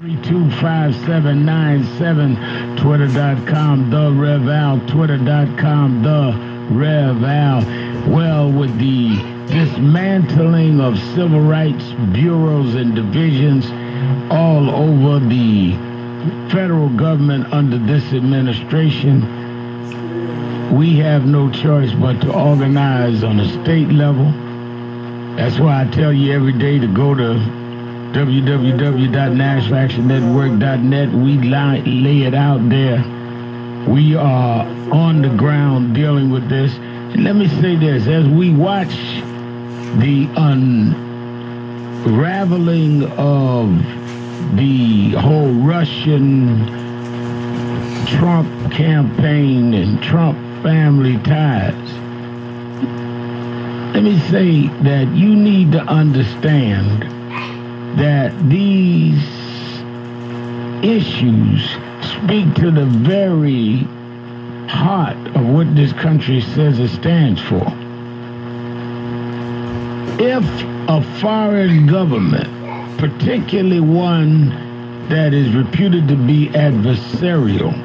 32797, Twitter.com, The Rev Al, Twitter.com, The Rev Al. Well, with the dismantling of civil rights bureaus and divisions all over the federal government under this administration, we have no choice but to organize on a state level. That's why I tell you every day to go to www.nationalactionnetwork.net. We lay it out there. We are on the ground dealing with this. And let me say this, as we watch the unraveling of the whole Russian Trump campaign and Trump family ties, let me say that you need to understand that these issues speak to the very heart of what this country says it stands for. If a foreign government, particularly one that is reputed to be adversarial,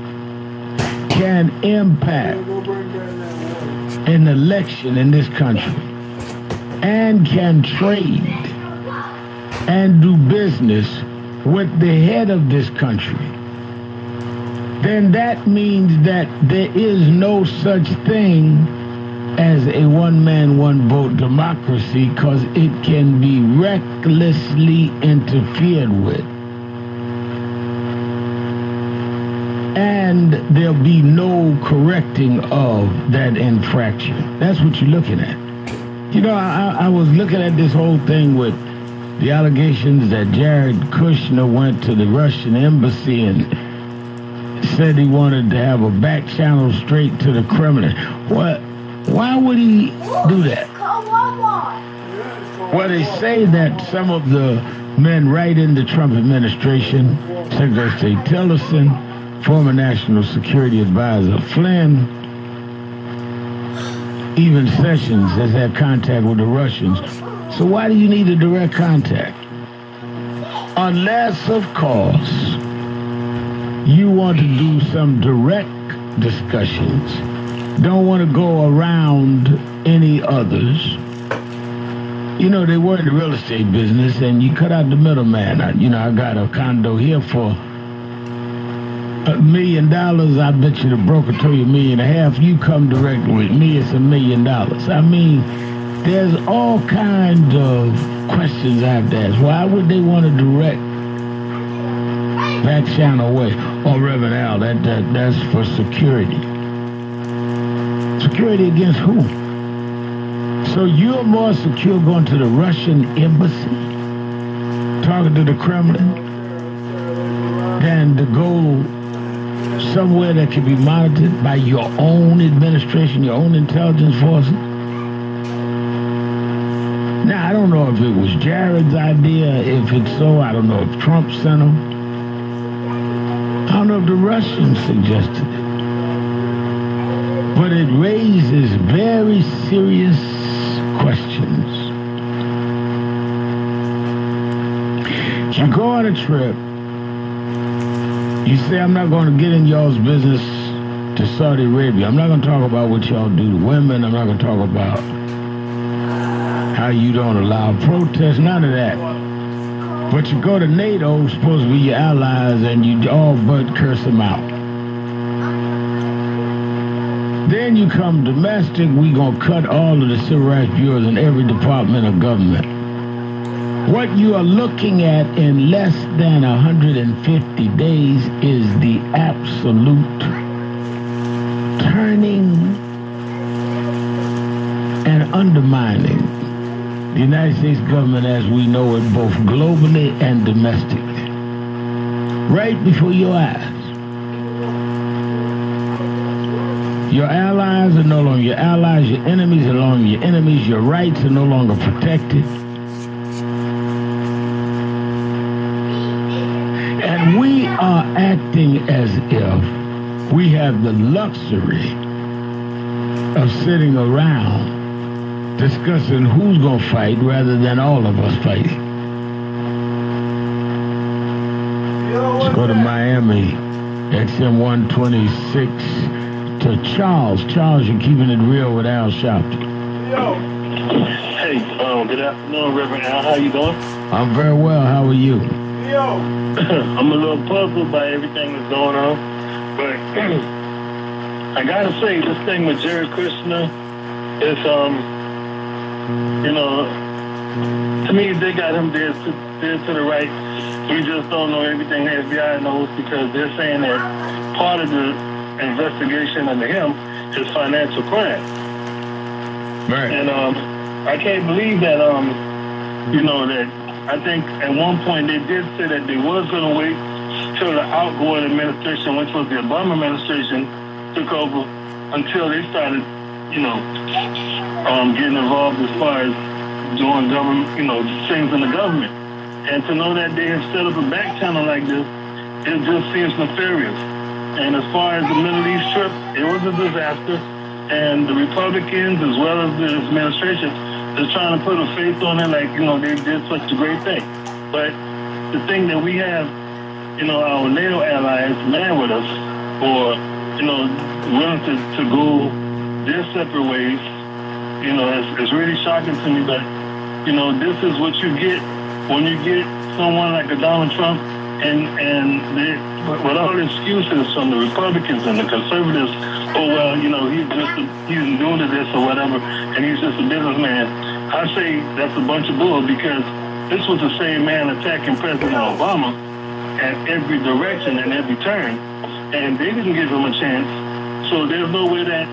can impact an election in this country and can trade and do business with the head of this country, then that means that there is no such thing as a one-man, one-vote democracy, because it can be recklessly interfered with. And there'll be no correcting of that infraction. That's what you're looking at. You know, I was looking at this whole thing with the allegations that Jared Kushner went to the Russian embassy and said he wanted to have a back channel straight to the Kremlin. What? Why would he do that? Well, they say that some of the men right in the Trump administration, Secretary of State Tillerson, former National Security Advisor Flynn, even Sessions has had contact with the Russians. So why do you need a direct contact? Unless, of course, you want to do some direct discussions. Don't want to go around any others. You know, they were in the real estate business, and you cut out the middleman. I got a condo here for $1 million. I bet you the broker told you $1.5 million. You come direct with me, it's $1 million. I mean, there's all kinds of questions I have to ask. Why would they want to direct that channel away? Oh, Reverend Al, that's for security. Security against who? So you're more secure going to the Russian embassy, talking to the Kremlin, than to go somewhere that can be monitored by your own administration, your own intelligence forces? Now, I don't know if it was Jared's idea. If it's so, I don't know if Trump sent him. I don't know if the Russians suggested it. But it raises very serious questions. You go on a trip, you say, I'm not going to get in y'all's business to Saudi Arabia. I'm not going to talk about what y'all do to women. I'm not going to talk about how you don't allow protests, none of that. But you go to NATO, supposed to be your allies, and you all but curse them out. Then you come domestic, we gonna cut all of the civil rights bureaus in every department of government. What you are looking at in less than 150 days is the absolute turning and undermining the United States government as we know it, both globally and domestically, right before your eyes. Your allies are no longer your allies, your enemies are no longer your enemies, your rights are no longer protected. And we are acting as if we have the luxury of sitting around discussing who's going to fight rather than all of us fighting. Let's go to Miami. XM 126 to Charles. Charles, you're keeping it real with Al Sharpton. Hey, good afternoon, Reverend Al. How you doing? I'm very well. How are you? I'm a little puzzled by everything that's going on, but I gotta say, this thing with Jared Kushner is, to me, they got him dead to the right. We just don't know everything the FBI knows because they're saying that part of the investigation into him is financial crime. Right. And I can't believe that, that I think at one point they did say that they was going to wait till the outgoing administration, which was the Obama administration, took over until they started, getting involved as far as doing government, things in the government. And to know that they have set up a back channel like this, it just seems nefarious. And as far as the Middle East trip, it was a disaster. And the Republicans, as well as the administration, is trying to put a faith on it like, they did such a great thing. But the thing that we have, our NATO allies mad with us or, willing to go their separate ways, it's really shocking to me. But, this is what you get when you get someone like a Donald Trump and they, with all the excuses from the Republicans and the conservatives, he's new to this or whatever, and he's just a businessman. I say that's a bunch of bull because this was the same man attacking President Obama at every direction and every turn, and they didn't give him a chance. So there's no way that